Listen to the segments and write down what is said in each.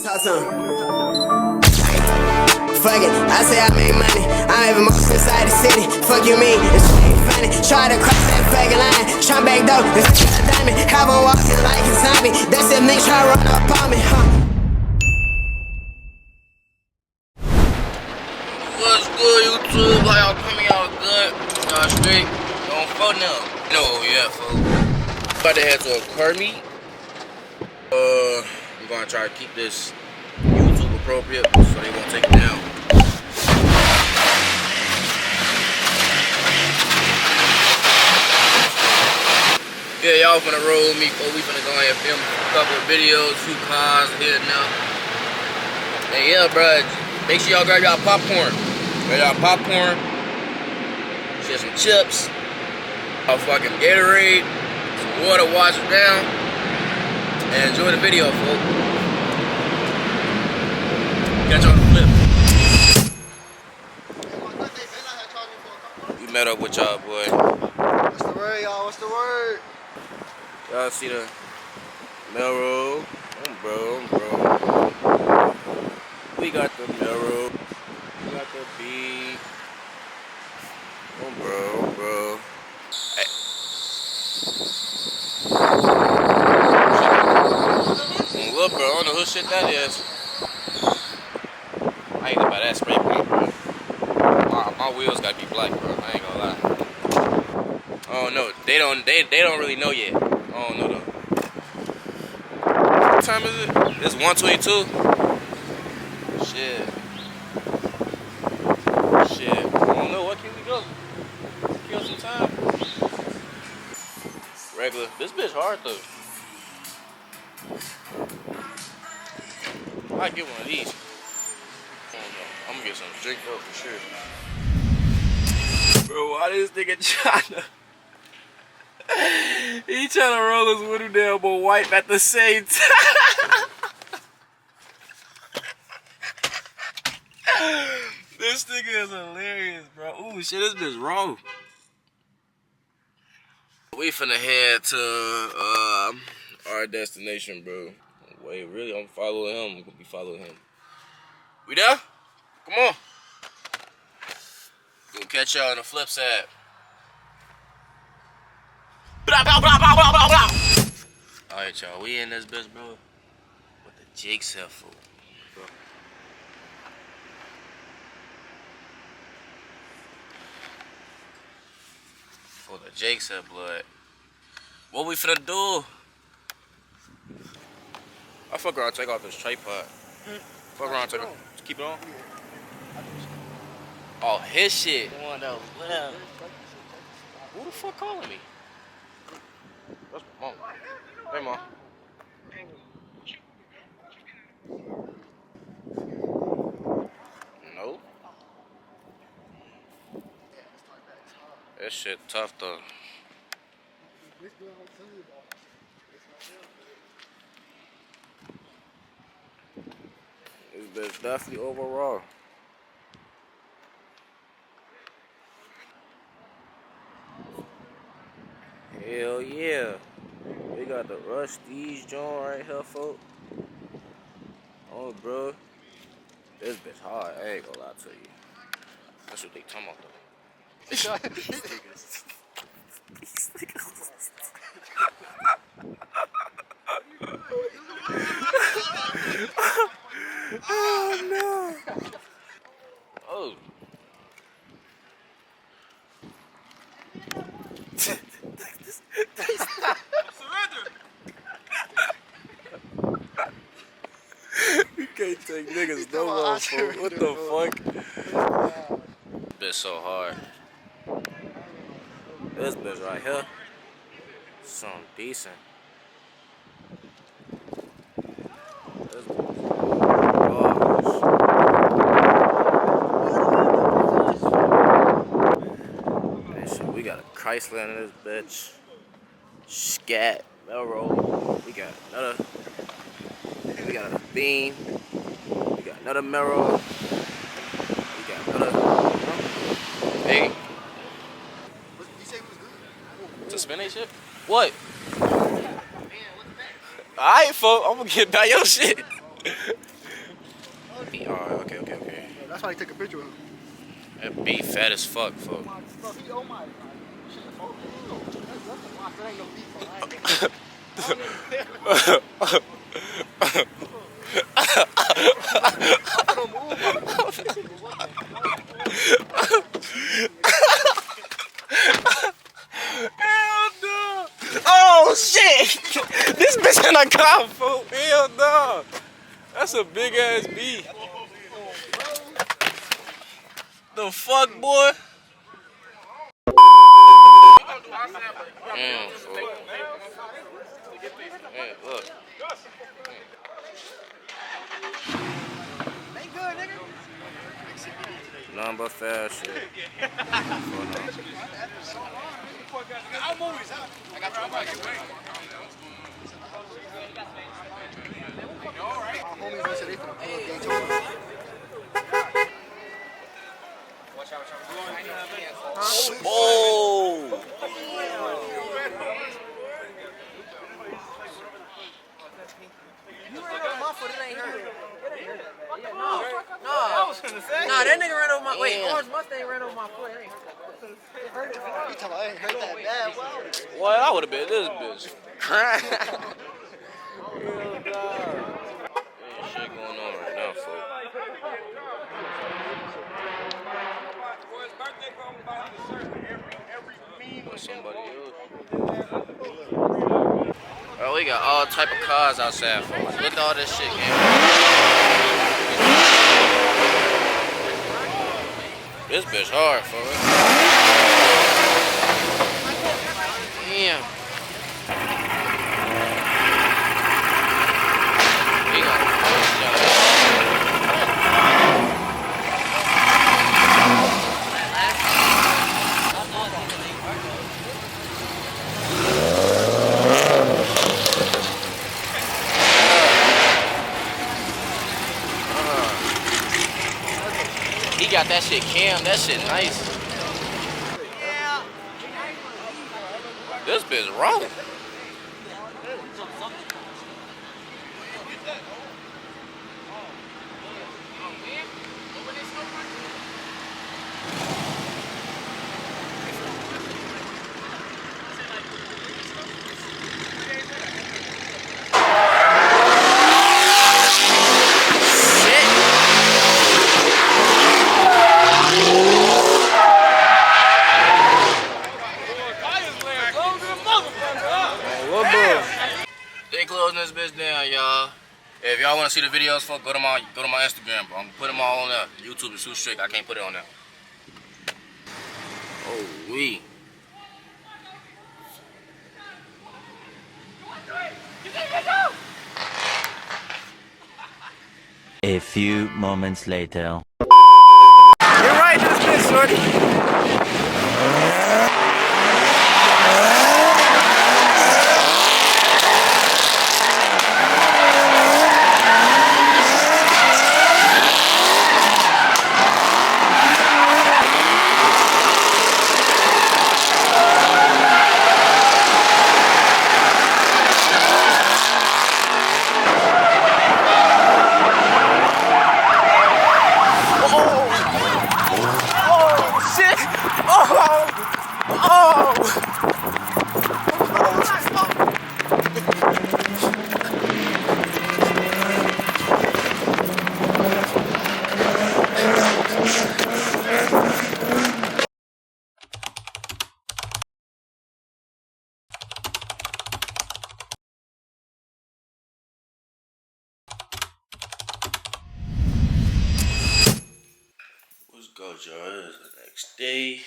Talk to him. Fuck it, I say I make money. I'm even most inside the city. Fuck you mean, it's ain't funny. Try to cross that fucking line. Try back though, it's a diamond. Have on walking like a zombie. That's if niggas try to run up on me, huh? What's good, YouTube? How y'all coming out good? Y'all straight? On phone now? No, yeah, folks. About to head to a car meet. I'm gonna try to keep this YouTube appropriate so they won't take it down. Yeah, y'all finna roll with me, folks. We finna go ahead and film a couple of videos, few cars here and now. And yeah, bruh, make sure y'all grab y'all popcorn. Grab y'all popcorn. Share some chips. A fucking Gatorade. Some water, wash it down. And enjoy the video, folks. Catch y'all on the flip. We met up with y'all, boy. What's the word, y'all? What's the word? Y'all see the Melrose? Bro. We got the Melrose. We got the B. Bro. Hey. Look, bro, I don't know who shit that is. I ain't about that spray paint, bro. My wheels gotta be black, bro. I ain't gonna lie. Oh no, they don't really know yet. I don't know though. What time is it? It's 1:22. Shit. I don't know. What can we go? Kill some time. Regular. This bitch hard though. I might get one of these. I don't know. I'm gonna get some drink though for sure. Bro, why this nigga tryna? He tryna roll his window down but wipe at the same time. This nigga is hilarious, bro. Ooh, shit, this bitch wrong. We finna head to our destination, bro. Wait, really? I'm following him. I'm gonna be following him. We there? Come on. Gonna catch y'all on the flip side. Alright, y'all. We in this bitch, bro. With the jigsaw food, bro. For the jigsaw blood. What we finna do? I fuck around, take off this tripod. Fuck around, take off. Just keep it on. Oh, his shit. One of those. Whatever. Who the fuck calling me? That's my mom. Hey, mom. No. That shit tough though. This bitch definitely overall. Hell yeah. We got the Rusty's joint right here, folks. Oh, bro. This bitch hard. I ain't gonna lie to you. That's what they talking about, though. Oh, no. Oh. You can't take niggas no more, fool. What the fuck? Bitch so hard. This bitch right here. Something decent. This bitch. Oh, we got a Chrysler in this bitch. Scat, Melrose. We got another Beam. We got another Melrose. We got another. Hey. To spin that shit? What? Alright, folks, I'm gonna get back your shit. That's why I took a picture of him. That beef fat as fuck, folks. Bro, he oh my. Shit, the phone. That's the box. That ain't no beef. Hell no! Oh shit! This bitch in a car, folks. Hell no! That's a big ass bee. The fuck, boy? Damn, folks. Man, look. Nothing but fast shit. Oh! You ran over my foot, it ain't hurt. No, that nigga ran over my. Wait, Orange Mustang ran over my foot. It ain't hurt. You talking about I ain't hurt that bad, bro? Well, I would have been this bitch. Crying. Ain't shit going on right now, folks. Somebody else. Oh, we got all type of cars outside, folks. Look at all this shit, man. This bitch hard, folks. Damn. He got got that shit cam, that shit nice. This bitch wrong. They closing this bitch down, y'all. If y'all want to see the videos, fuck, go to my Instagram, bro. I'm gonna put them all on there. YouTube is too strict. I can't put it on there. Oh, we. A few moments later. You're right, this bitch, shorty. What's good, y'all? It's the next day.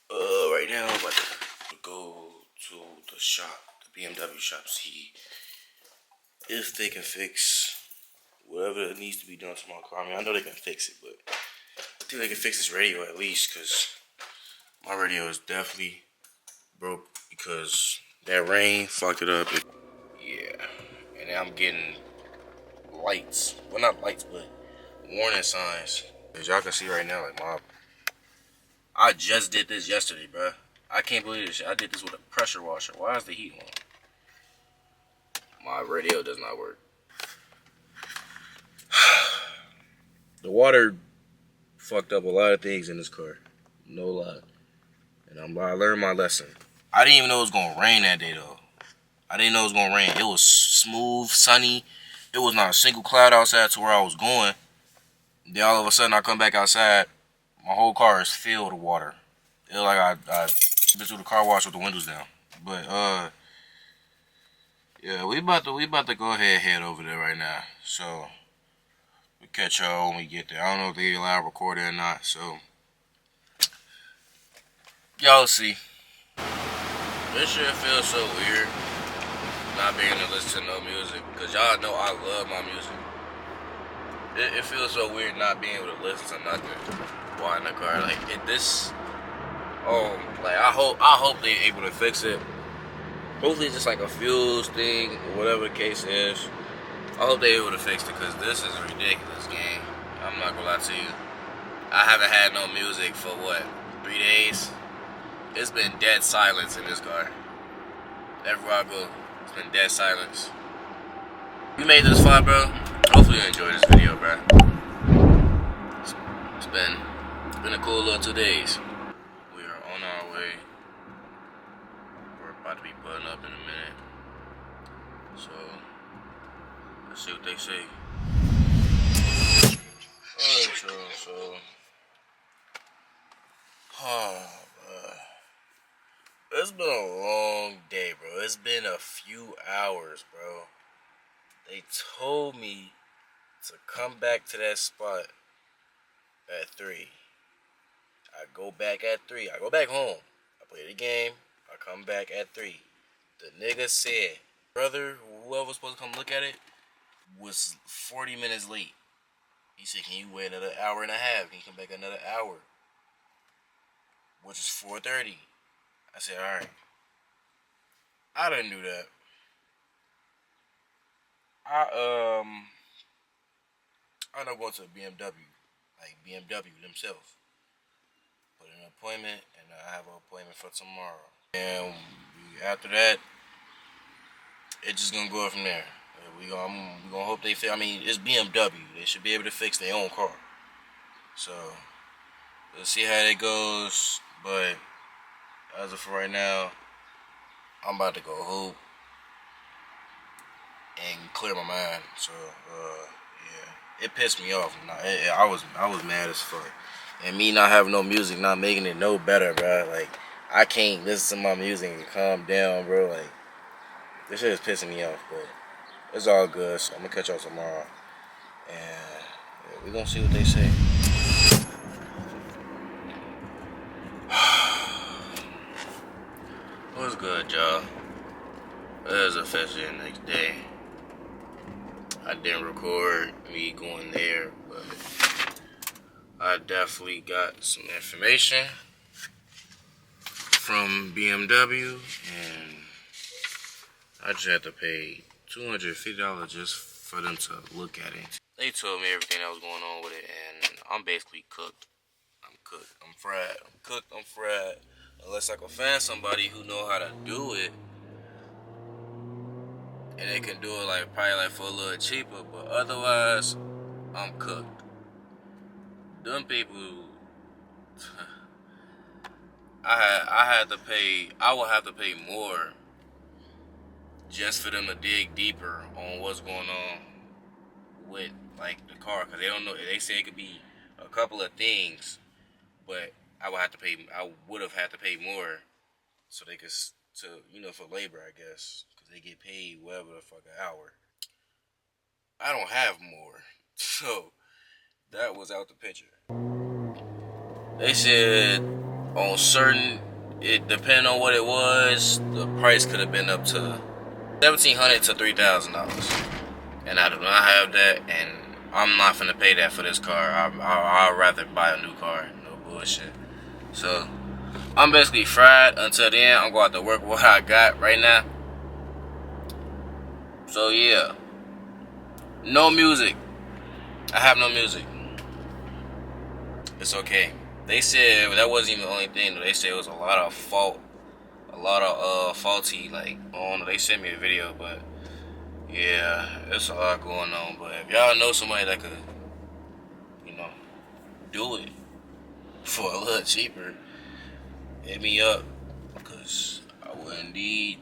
Right now I'm about to go to the shop, the BMW shop, see if they can fix whatever that needs to be done to my car. I mean, I know they can fix it, but I think they can fix this radio at least, because my radio is definitely broke because that rain fucked it up. Yeah, and now I'm getting lights. Well, not lights, but warning signs. As y'all can see right now, like I just did this yesterday, bro. I can't believe this shit. I did this with a pressure washer. Why is the heat on? My radio does not work. The water fucked up a lot of things in this car. No lie. And I learned my lesson. I didn't even know it was gonna rain that day though. I didn't know it was gonna rain. It was smooth, sunny. It was not a single cloud outside to where I was going. Then all of a sudden I come back outside, my whole car is filled with water. It was like I been through the car wash with the windows down. But yeah, we about to go ahead and head over there right now. So we'll catch y'all when we get there. I don't know if they allow recording or not, so y'all see. This shit feels so weird not being able to listen to no music, cause y'all know I love my music. It feels so weird not being able to listen to nothing while in the car. Like like I hope they able to fix it. Hopefully it's just like a fuse thing or whatever the case is. I hope they able to fix it, cause this is a ridiculous game. I'm not gonna lie to you. I haven't had no music for what, 3 days? It's been dead silence in this car. Everywhere I go, it's been dead silence. You made this far, bro. Hopefully you enjoyed this video, bro. It's been a cool little 2 days. We are on our way. We're about to be pulling up in a minute. So let's see what they say. Alright, so bro. It's been a long day, bro. It's been a few hours, bro. They told me to come back to that spot at 3. I go back at 3. I go back home. I play the game. I come back at 3. The nigga said, brother, whoever was supposed to come look at it was 40 minutes late. He said, can you wait another hour and a half? Can you come back another hour? Which is 4:30. I said, alright. I didn't do that. I ended up going to a BMW. Like BMW themselves. Put in an appointment, and I have an appointment for tomorrow. And after that, it's just gonna go from there. We gonna hope they fix. I mean, it's BMW. They should be able to fix their own car. So let's see how it goes. But as of for right now, I'm about to go hoop and clear my mind. So yeah, it pissed me off. I was mad as fuck. And me not having no music, not making it no better, bro. Like, I can't listen to my music and calm down, bro. Like, this shit is pissing me off, but it's all good. So I'm gonna catch y'all tomorrow, and yeah, we gonna see what they say. What's good, y'all? It is officially the next day. I didn't record me going there, but I definitely got some information from BMW, and I just had to pay $250 just for them to look at it. They told me everything that was going on with it, and I'm basically cooked. I'm cooked. I'm fried. I'm cooked. I'm fried. Unless I can find somebody who know how to do it, and they can do it like probably like for a little cheaper, but otherwise, I'm cooked. Them people, I would have to pay more just for them to dig deeper on what's going on with like the car, because they don't know. They say it could be a couple of things, but I would have had to pay more so they could, for labor, I guess, because they get paid whatever the fuck an hour. I don't have more, so that was out the picture. They said on certain, it depending on what it was, the price could have been up to $1,700 to $3,000, and I do not have that, and I'm not finna pay that for this car. I'd rather buy a new car. No bullshit. So I'm basically fried. Until then, I'm going to have to work with what I got right now. So yeah, no music. I have no music. It's okay. They said that wasn't even the only thing. They said it was a lot of faulty, like, they sent me a video, but yeah, it's a lot going on. But if y'all know somebody that could, do it for a little cheaper, hit me up, cause I would indeed,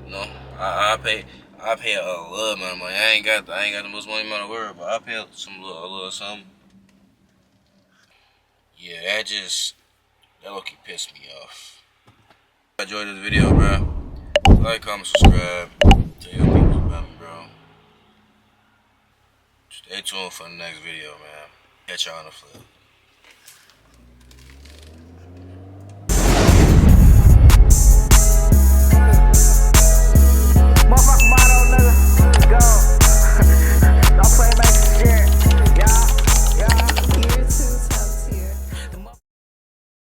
you know, I pay a little amount of money. I ain't got the most money in the world, but I pay a little something. Yeah, that low-key pissed me off. If you enjoyed this video, bro, like, comment, subscribe, tell your people about me, bro. Stay tuned for the next video, man. Catch y'all on the flip.